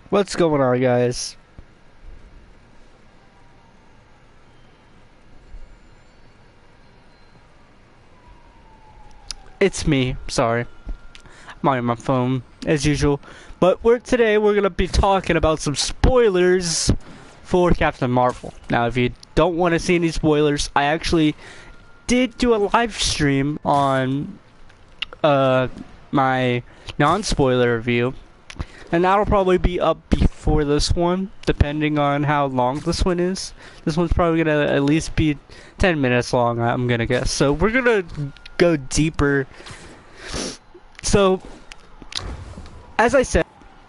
What's going on, guys? It's me. Sorry, I'm on my phone as usual. But we're gonna be talking about some spoilers for Captain Marvel. Now, if you don't want to see any spoilers, I actually did do a live stream on my non-spoiler review, and that'll probably be up before this one, depending on how long this one is. This one's probably gonna at least be 10 minutes long, I'm gonna guess. So we're gonna go deeper. So, as I said,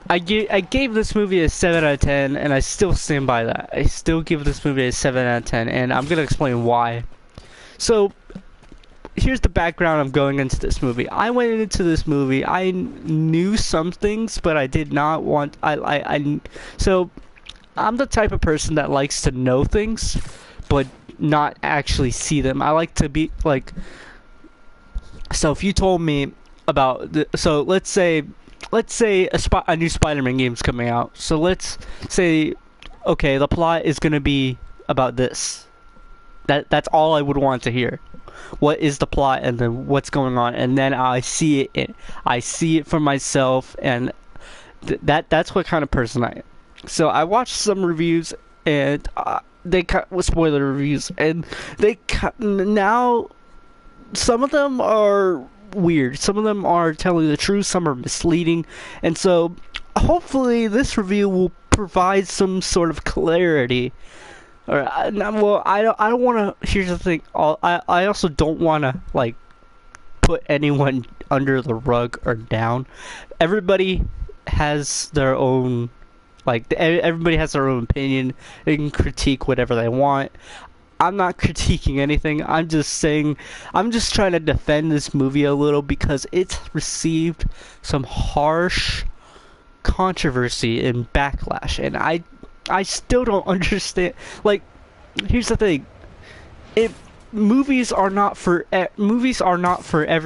I gave this movie a 7 out of 10, and I still stand by that. I still give this movie a 7 out of 10, and I'm gonna explain why. So, here's the background of going into this movie. I went into this movie, I knew some things, but I did not want, so, I'm the type of person that likes to know things, but not actually see them. I like to be, like, so if you told me about, so let's say a new Spider-Man game's coming out, so let's say, okay, the plot is gonna be about this. That's all I would want to hear. What is the plot, and then what's going on, and then I see it for myself, and that's what kind of person I am. So I watched some reviews, and they cut with spoiler reviews, and now some of them are weird, some of them are telling the truth, some are misleading, and so hopefully this review will provide some sort of clarity. Or, well, I don't want to. Here's the thing. I also don't want to like put anyone under the rug or down. Everybody has their own, like, everybody has their own opinion. They can critique whatever they want. I'm not critiquing anything. I'm just saying, I'm just trying to defend this movie a little because it's received some harsh controversy and backlash, and I still don't understand. Like, here's the thing: movies are not for every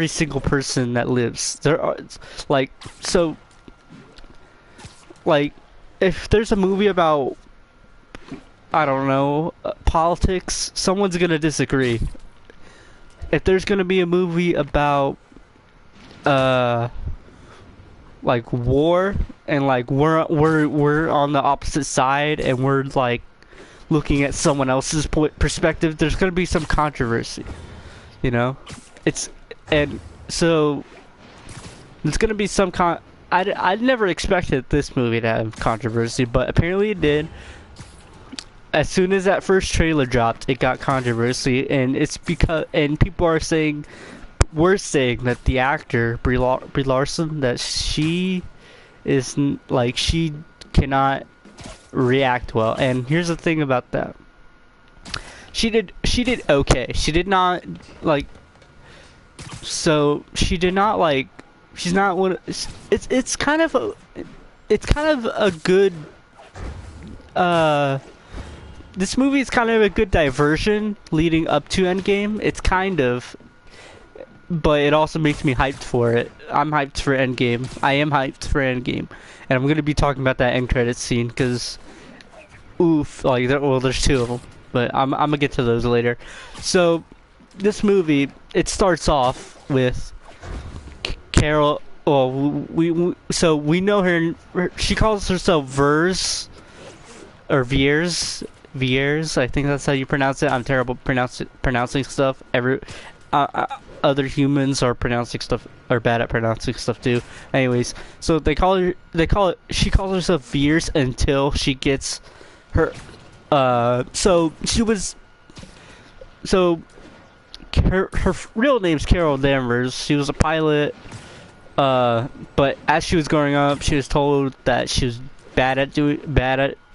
single person that lives. There are, like, so, like, if there's a movie about, I don't know, politics, someone's gonna disagree. If there's gonna be a movie about like war, and like we're on the opposite side, and we're like looking at someone else's perspective, there's gonna be some controversy, you know. And so there's gonna be some I never expected this movie to have controversy, but apparently it did. As soon as that first trailer dropped, it got controversy, and it's because, and people are saying, we're saying that the actor Brie Larson, that she is like, she cannot react well. And here's the thing about that: she did okay. She did not like. So she did not like. She's not one. It's kind of a good. This movie is kind of a good diversion leading up to Endgame. It's kind of, but it also makes me hyped for it. I'm hyped for Endgame. I am hyped for Endgame, and I'm gonna be talking about that end credits scene because, oof, like, well, there's two of them, but I'm gonna get to those later. So, this movie, it starts off with Carol. Well, we know her. She calls herself Vers, or Viers. Viers, I think that's how you pronounce it. I'm terrible pronouncing stuff. Other humans are bad at pronouncing stuff too. Anyways, so she calls herself Viers until she gets her, her real name's Carol Danvers. She was a pilot, but as she was growing up, she was told that she was bad at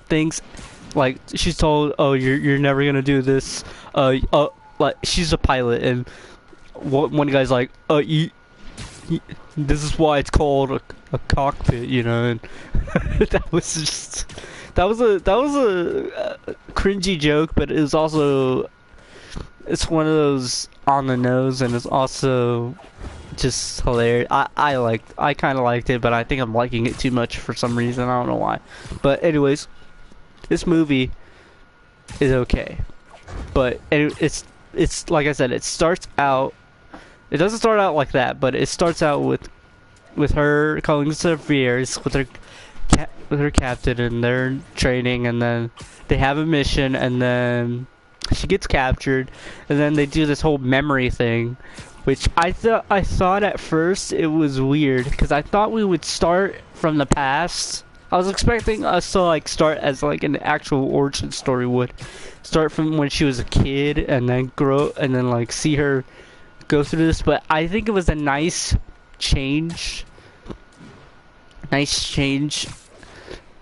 things. Like, she's told, oh, you're never gonna do this. Like, she's a pilot, and one guy's like, this is why it's called a cockpit, you know. And that was a cringy joke, but it was also, it's one of those on the nose, and it's also just hilarious. I kind of liked it, but I think I'm liking it too much for some reason. I don't know why. But anyways, this movie is okay, but it's like I said, it starts out. It doesn't start out like that, but it starts out with her calling surveyors with her captain, and they're training, and then they have a mission, and then she gets captured, and then they do this whole memory thing, which I thought at first it was weird because I thought we would start from the past. I was expecting us to like start as like an actual origin story would start from when she was a kid and then grow and then like see her go through this, but I think it was a nice change.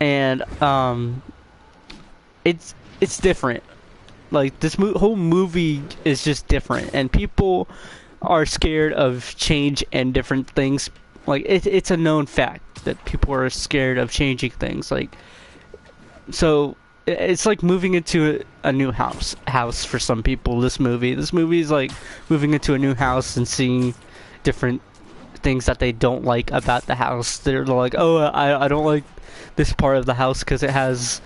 And it's different. Like this whole movie is just different, and people are scared of change and different things. Like it's a known fact that people are scared of changing things. Like so, it's like moving into a new house for some people. This movie is like moving into a new house and seeing different things that they don't like about the house. They're like, oh, I don't like this part of the house because it has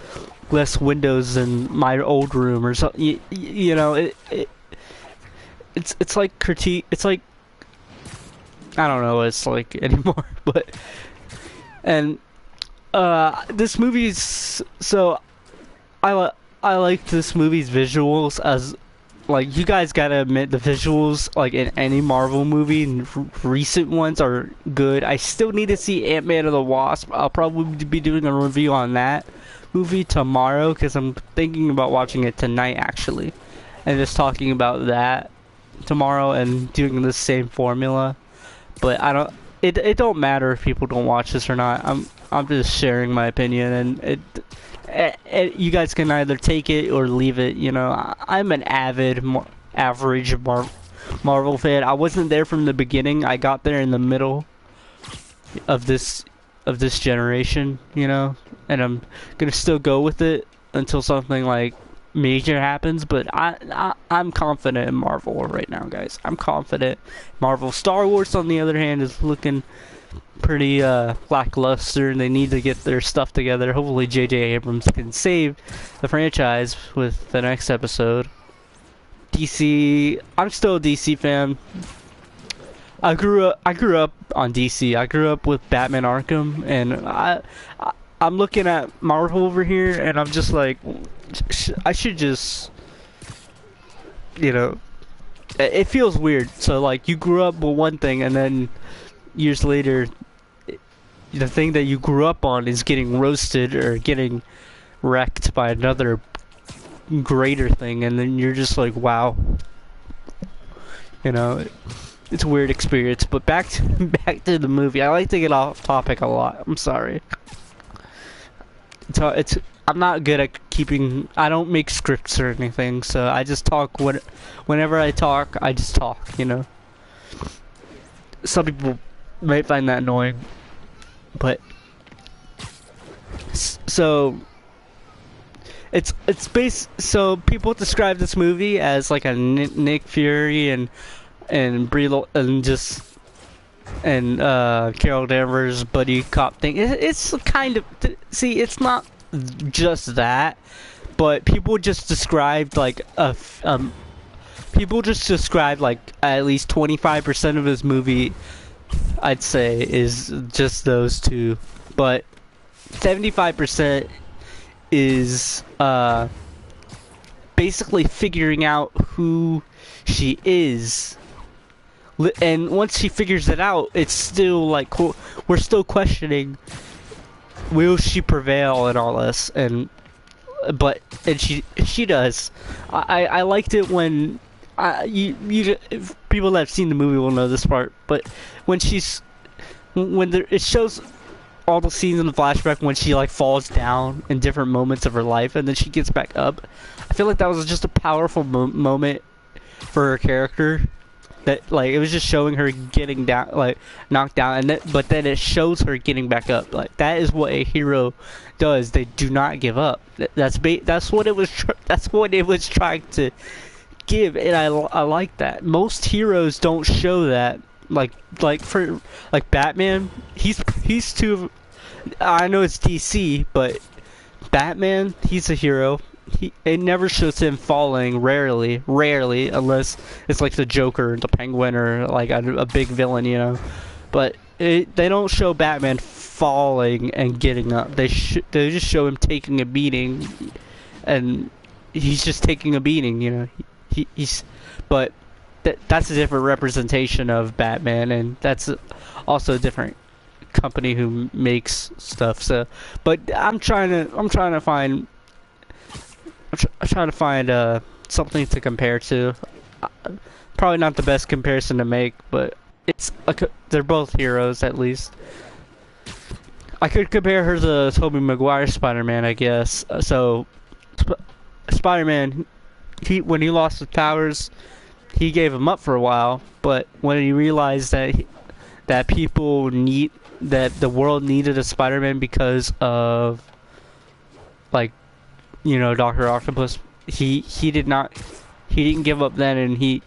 less windows than my old room or something. You know, it's like critique. It's like I don't know what it's like anymore. But and this movie's so I like this movie's visuals as. Like, you guys gotta admit, the visuals, like, in any Marvel movie, recent ones are good. I still need to see Ant-Man and the Wasp. I'll probably be doing a review on that movie tomorrow, because I'm thinking about watching it tonight, actually. And just talking about that tomorrow and doing the same formula. But I don't... It don't matter if people don't watch this or not. I'm just sharing my opinion, and you guys can either take it or leave it. You know, I'm an average Marvel fan. I wasn't there from the beginning. I got there in the middle of this generation, you know, and I'm gonna still go with it until something like major happens. But I'm confident in Marvel right now, guys. I'm confident. Marvel. Star Wars, on the other hand, is looking pretty lackluster, and they need to get their stuff together. Hopefully J.J. Abrams can save the franchise with the next episode. DC, I'm still a DC fan. I grew up on DC. I grew up with Batman Arkham, and I'm looking at Marvel over here, and I'm just like, I should just, you know, it feels weird. So like, you grew up with one thing, and then years later, the thing that you grew up on is getting roasted or getting wrecked by another greater thing, and then you're just like, wow, you know, it's a weird experience. But back to the movie. I like to get off topic a lot. I'm sorry. I'm not good at keeping. I don't make scripts or anything, so I just talk. Whenever I talk, I just talk. You know. Some people might find that annoying, but so it's based. So people describe this movie as like a Nick Fury and Brie and just and Carol Danvers buddy cop thing. It's kind of, see, it's not just that, but people just described like people just described like at least 25% of this movie, I'd say, is just those two, but 75% is basically figuring out who she is. And once she figures it out, it's still like we're still questioning, will she prevail and all this, and she does. I liked it when people that have seen the movie will know this part, but when it shows all the scenes in the flashback when she like falls down in different moments of her life and then she gets back up. I feel like that was just a powerful moment for her character. That like it was just showing her getting down, like knocked down, and but then it shows her getting back up. Like that is what a hero does. They do not give up. That's what it was. That's what it was trying to give, and I like that. Most heroes don't show that like for like Batman, he's too. I know it's DC, but Batman, he's a hero. It never shows him falling. Rarely, unless it's like the Joker, the Penguin, or like a big villain, you know. But they don't show Batman falling and getting up. They just show him taking a beating, and he's just taking a beating, you know. He's, but that's a different representation of Batman, and that's also a different company who makes stuff. So, but I'm trying to find something to compare to. Probably not the best comparison to make, but it's they're both heroes at least. I could compare her to Tobey Maguire Spider-Man, I guess. So, Spider-Man, when he lost his powers, he gave them up for a while. But when he realized that that the world needed a Spider-Man because of, like, you know, Dr. Octopus, he didn't give up then, and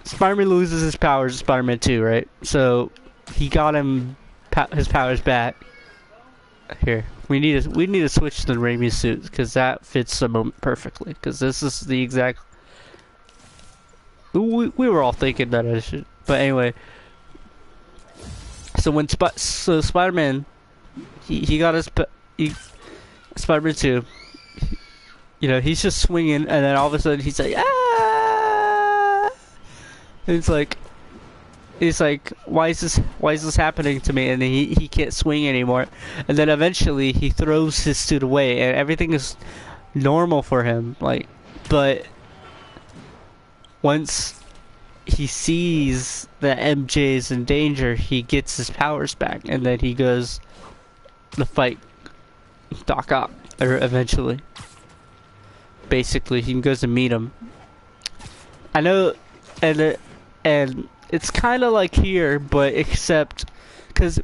Spider-Man loses his powers in Spider-Man 2, right? So he got his powers back. Here, we need to switch to the Raimi suit because that fits the moment perfectly. Because this is the exact. We were all thinking that I should, but anyway. So when Spider-Man, he got his Spider-Man 2. You know, he's just swinging, and then all of a sudden he's like, ah! And it's like, why is this happening to me? And he can't swing anymore. And then eventually he throws his suit away, and everything is normal for him. Like, but once he sees that MJ is in danger, he gets his powers back, and then he goes to fight Doc Ock, or eventually. Basically, he goes to meet him. I know, and it's kind of like here, but except because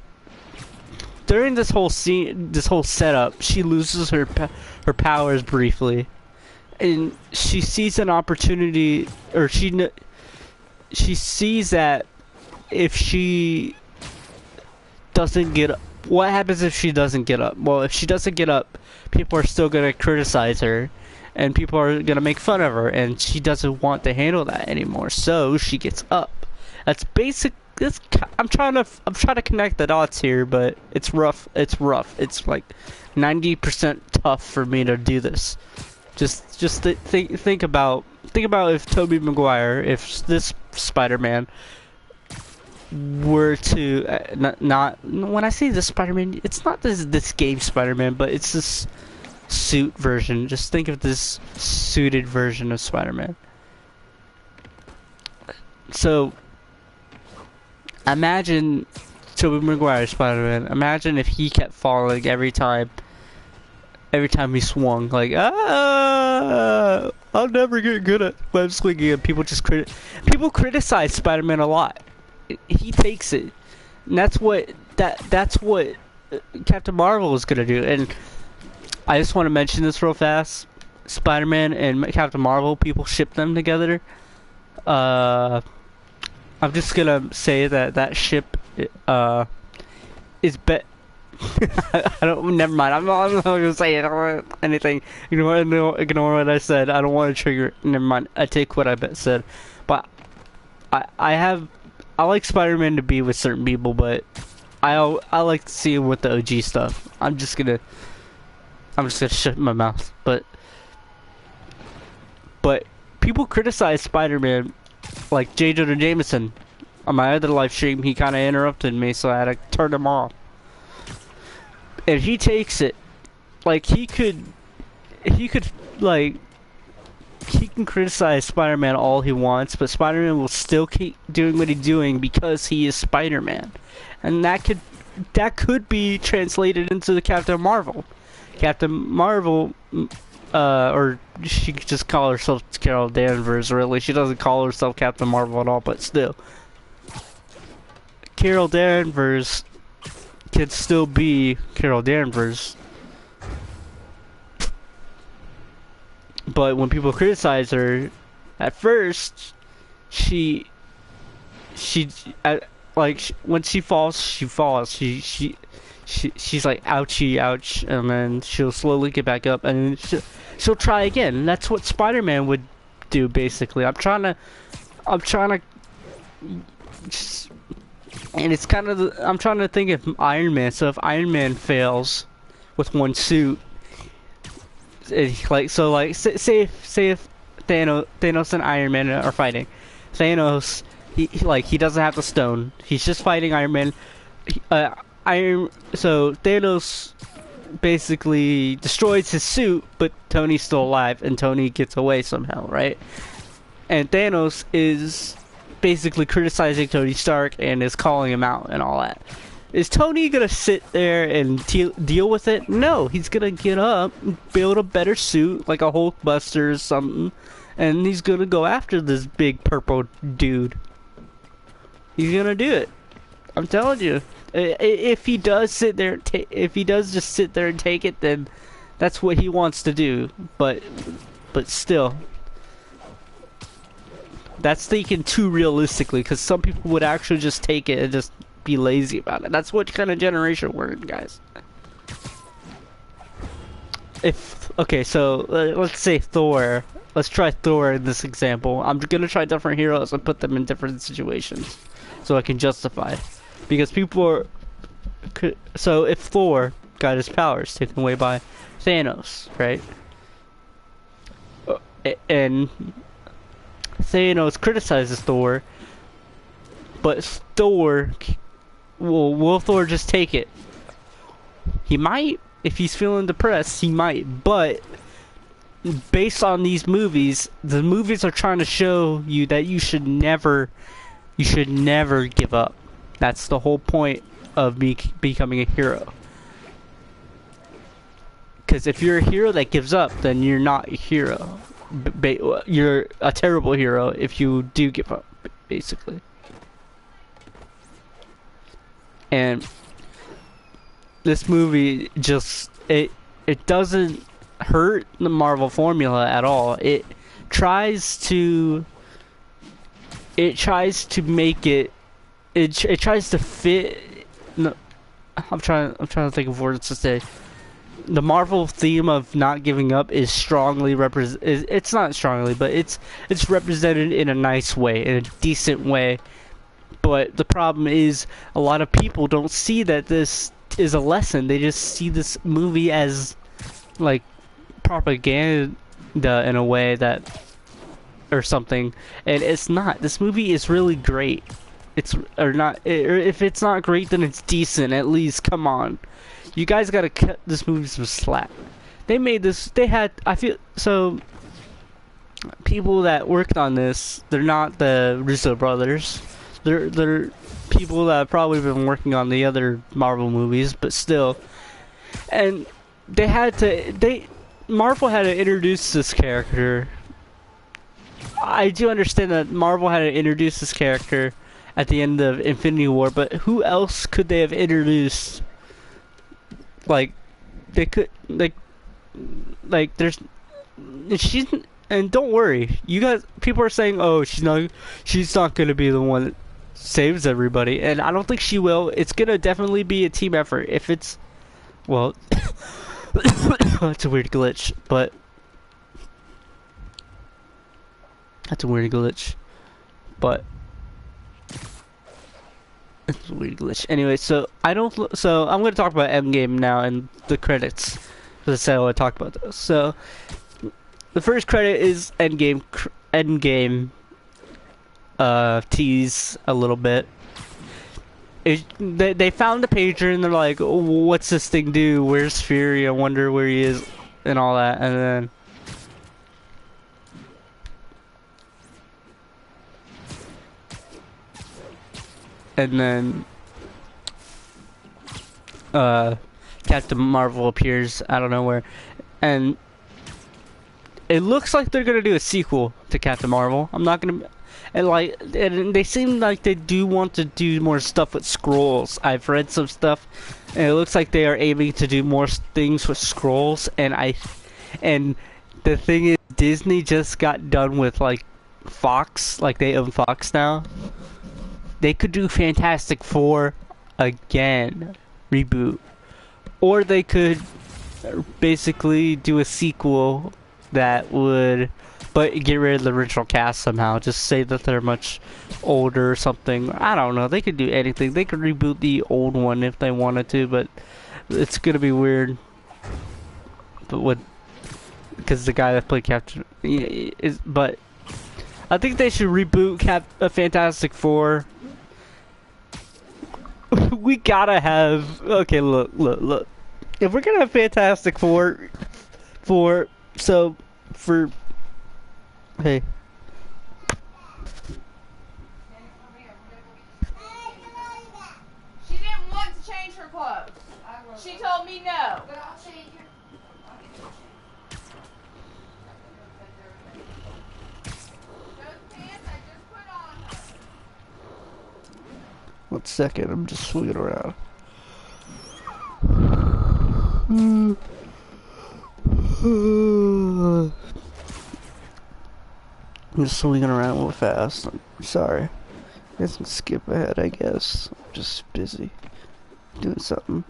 during this whole scene, this whole setup, she loses her powers briefly, and she sees an opportunity, or she sees that if she doesn't get up, what happens if she doesn't get up? Well, if she doesn't get up, people are still gonna criticize her, and people are gonna make fun of her, and she doesn't want to handle that anymore. So she gets up. That's basic. I'm trying to connect the dots here, but it's rough. It's like 90% tough for me to do this. Just think about if Tobey Maguire, if this Spider-Man were to not when I say this Spider-Man, it's not this game Spider-Man, but it's this suit version. Just think of this suited version of Spider-Man. So imagine Tobey Maguire Spider-Man. Imagine if he kept falling every time he swung. Like, I'll never get good at web swinging. And people criticize Spider-Man a lot. He takes it, and that's what Captain Marvel is gonna do. And I just want to mention this real fast: Spider-Man and Captain Marvel, people ship them together. I'm just gonna say that ship is I don't. Never mind. I'm not gonna say it. I don't want anything. Ignore what I said. I don't want to trigger. Never mind. I take what I said. But I like Spider-Man to be with certain people, but I like to see him with the OG stuff. I'm just gonna shut my mouth. But people criticize Spider-Man, like J. Jonah Jameson. On my other live stream, he kind of interrupted me, so I had to turn him off. And he takes it. Like, he can criticize Spider-Man all he wants, but Spider-Man will still keep doing what he's doing because he is Spider-Man. And that could be translated into the Captain Marvel. Captain Marvel, or she could just call herself Carol Danvers, really. She doesn't call herself Captain Marvel at all, but still. Carol Danvers can still be Carol Danvers. But when people criticize her, at first, she she like when she falls, she falls. She's like ouchie, ouch, and then she'll slowly get back up, and then she'll try again. That's what Spider-Man would do, basically. I'm trying to, just, and it's kind of I'm trying to think of Iron Man. So if Iron Man fails with one suit, like say if Thanos and Iron Man are fighting, Thanos he doesn't have the stone. He's just fighting Iron Man. So Thanos basically destroys his suit, but Tony's still alive, and Tony gets away somehow, right? And Thanos is basically criticizing Tony Stark and is calling him out and all that. Is Tony gonna sit there and deal with it? No, he's gonna get up, build a better suit, like a Hulkbuster or something, and he's gonna go after this big purple dude. He's gonna do it. I'm telling you. If he does sit there, if he does just sit there and take it, then that's what he wants to do. But still, that's thinking too realistically. Because some people would actually just take it and just be lazy about it. That's what kind of generation we're in, guys. Okay, so let's say Thor. Let's try Thor in this example. I'm gonna try different heroes and put them in different situations, so I can justify. Because people are... So if Thor got his powers taken away by Thanos, right? And Thanos criticizes Thor, but Thor... will Thor just take it? He might. If he's feeling depressed, he might. But based on these movies, the movies are trying to show you that you should never give up. That's the whole point of becoming a hero. Because if you're a hero that gives up, then you're not a hero. You're a terrible hero if you do give up, basically. And this movie just it doesn't hurt the Marvel formula at all. It tries to make it. It tries to fit. No, I'm trying to think of words to say. The Marvel theme of not giving up is strongly it's not strongly, but it's represented in a nice way, in a decent way. But the problem is, a lot of people don't see that this is a lesson. They just see this movie as like propaganda in a way that, or something, and it's not. This movie is really great. If it's not great, then it's decent, at least. Come on. You guys gotta cut this movie some slack. They made this, I feel, so, people that worked on this, they're not the Russo brothers. They're people that have probably been working on the other Marvel movies, but still. And Marvel had to introduce this character. I do understand that Marvel had to introduce this character at the end of Infinity War, but who else could they have introduced? Like, they could, there's, and don't worry, you guys, people are saying, oh, she's not gonna be the one that saves everybody, and I don't think she will. It's gonna definitely be a team effort. If it's, well, that's a weird glitch, but that's a weird glitch, but it's a weird glitch. Anyway, so I'm gonna talk about Endgame now and the credits. Because I said I want to talk about those. So the first credit is Endgame. Tease a little bit. They found the pager and they're like, oh, what's this thing do? Where's Fury? I wonder where he is, and all that. And then Captain Marvel appears out of nowhere, and it looks like they're gonna do a sequel to Captain Marvel. I'm not gonna, and they seem like they do want to do more stuff with Skrulls. I've read some stuff, and it looks like they are aiming to do more things with Skrulls. And the thing is, Disney just got done with like Fox, like they own Fox now, they could do Fantastic Four again, reboot, or they could basically do a sequel that would, but get rid of the original cast somehow. Just say that they're much older or something. I don't know. They could do anything. They could reboot the old one if they wanted to, but it's gonna be weird. But what? Because the guy that played Captain is, but I think they should reboot Fantastic Four. We gotta have. Okay, look. If we're gonna have Fantastic Four, hey. She didn't want to change her clothes. She told me no. But I'll change her. Those pants I just put on her. 1 second, I'm just swinging around. I'm just swinging around real fast. I'm sorry. I can skip ahead, I guess. I'm just busy doing something.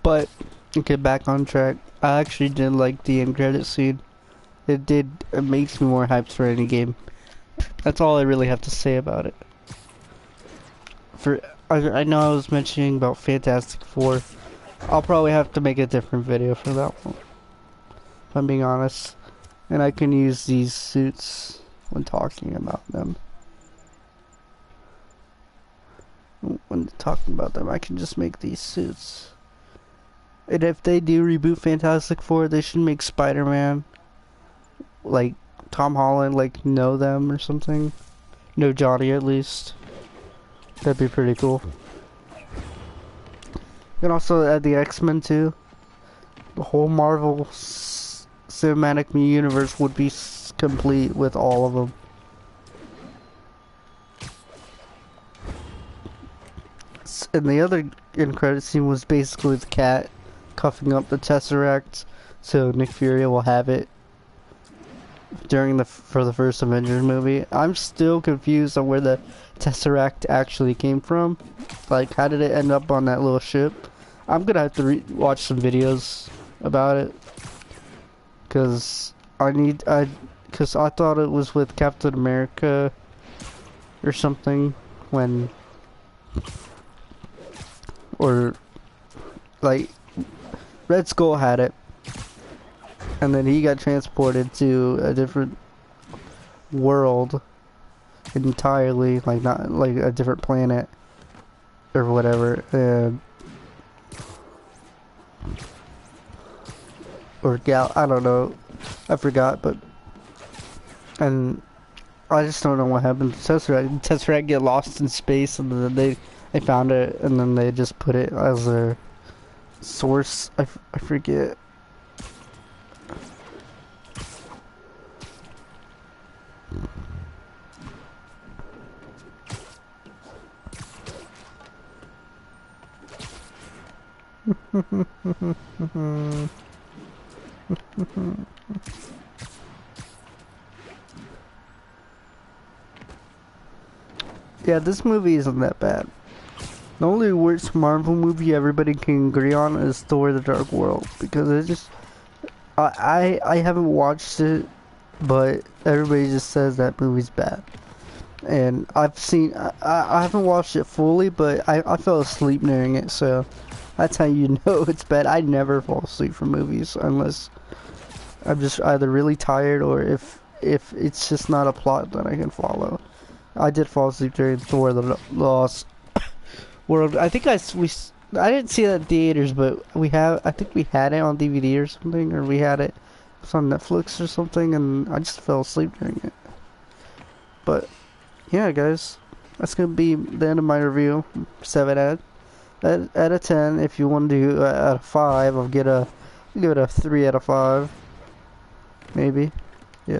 But, okay, back on track. I actually did like the end credit scene. It makes me more hyped for any game. That's all I really have to say about it. I know I was mentioning about Fantastic Four. I'll probably have to make a different video for that one, if I'm being honest. And I can use these suits when talking about them. When talking about them, I can just make these suits. And if they do reboot Fantastic Four, they should make Spider-Man, like Tom Holland, like know them or something. Know Johnny at least. That'd be pretty cool. And also add the X-Men too. The whole Marvel cinematic universe would be complete with all of them. And the other end credit scene was basically the cat cuffing up the Tesseract, so Nick Fury will have it for the first Avengers movie. I'm still confused on where the Tesseract actually came from. Like, how did it end up on that little ship? I'm gonna have to watch some videos about it, cause I thought it was with Captain America or something or like Red Skull had it, and then he got transported to a different world entirely, like not like a different planet or whatever, I don't know, I forgot, and I just don't know what happened to Tesseract. Tesseract get lost in space, and then they found it, and then they just put it as their source. I forget. Yeah, this movie isn't that bad. The only worst Marvel movie everybody can agree on is Thor: The Dark World, because it just I haven't watched it, but everybody just says that movie's bad. And I haven't watched it fully, but I fell asleep during it, so that's how you know it's bad. I never fall asleep from movies unless I'm just either really tired or if it's just not a plot that I can follow. I did fall asleep during Thor: The Lost World. I think I didn't see that in theaters, but I think we had it on DVD or something, or we had it on Netflix or something, and I just fell asleep during it. But yeah, guys, that's gonna be the end of my review. 7 out of 10. If you want to do out of 5, I'll give it a 3 out of 5. Maybe. Yeah.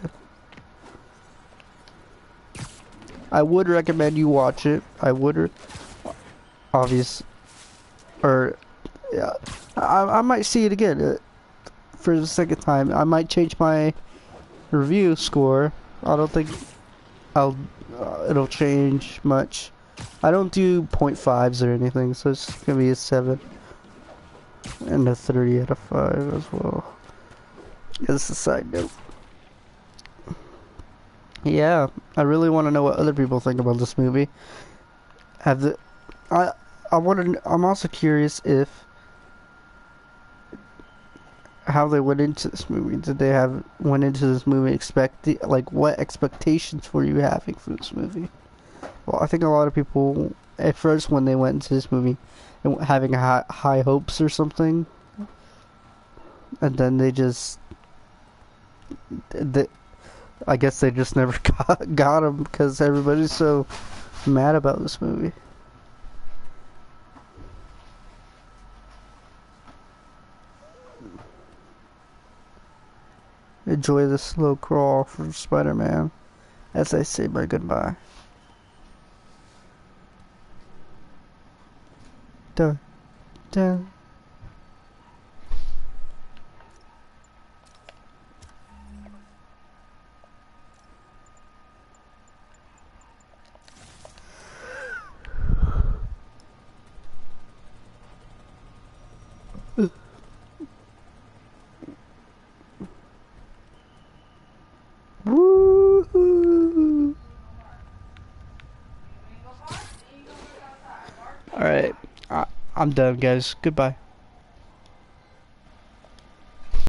I would recommend you watch it. I would. Obvious. Or, yeah. I might see it again for the second time. I might change my review score. I don't think it'll change much. I don't do 0.5s or anything, so it's gonna be a 7 and a 3 out of 5 as well. As a side note. Yeah, I really want to know what other people think about this movie. I'm also curious if how they went into this movie. Did they went into this movie like what expectations were you having for this movie? Well, I think a lot of people at first when they went into this movie having high hopes or something, and then I guess they just never got them because everybody's so mad about this movie. Enjoy the slow crawl from Spider-Man as I say my goodbye. Dun, dun. Woo! Alright, I'm done, guys. Goodbye.